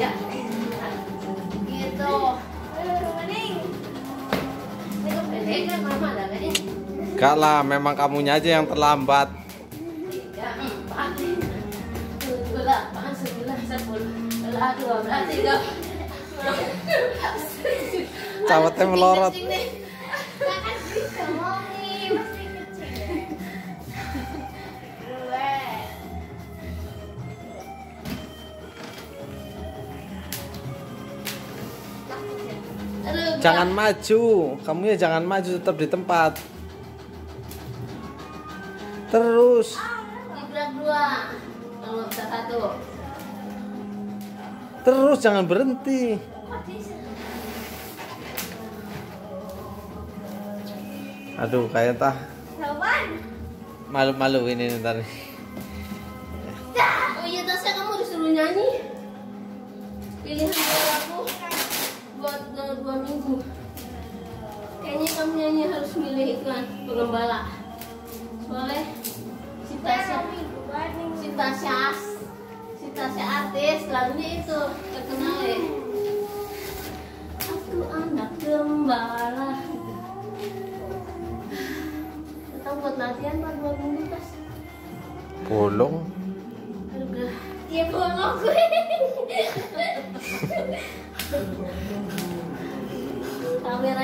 Ya. Gitu. Mending. Ini kepedekan mama dah kayaknya. Enggak lah, memang kamunya aja yang terlambat. 3, 4, 7, 8, 9, 10, 12, 13. Cawetnya melorot. Jangan maju, kamu ya jangan maju, tetap di tempat. Terus. Gerak 2, kalau bisa 1. Terus jangan berhenti. Aduh, kayak tah malu-malu ini ntar. Oh iya, tasnya kamu disuruh nyanyi. Pilihan lagu buat 2 minggu. Kayaknya kamu nyanyi harus milih itu kan, pengembala. Soalnya si Tasya artis, lagunya itu terkenal ya. Aku anak gembala. Kita buat latihan buat 2 minggu pas. Bolong. Aduh, ya bolong gue. Kamera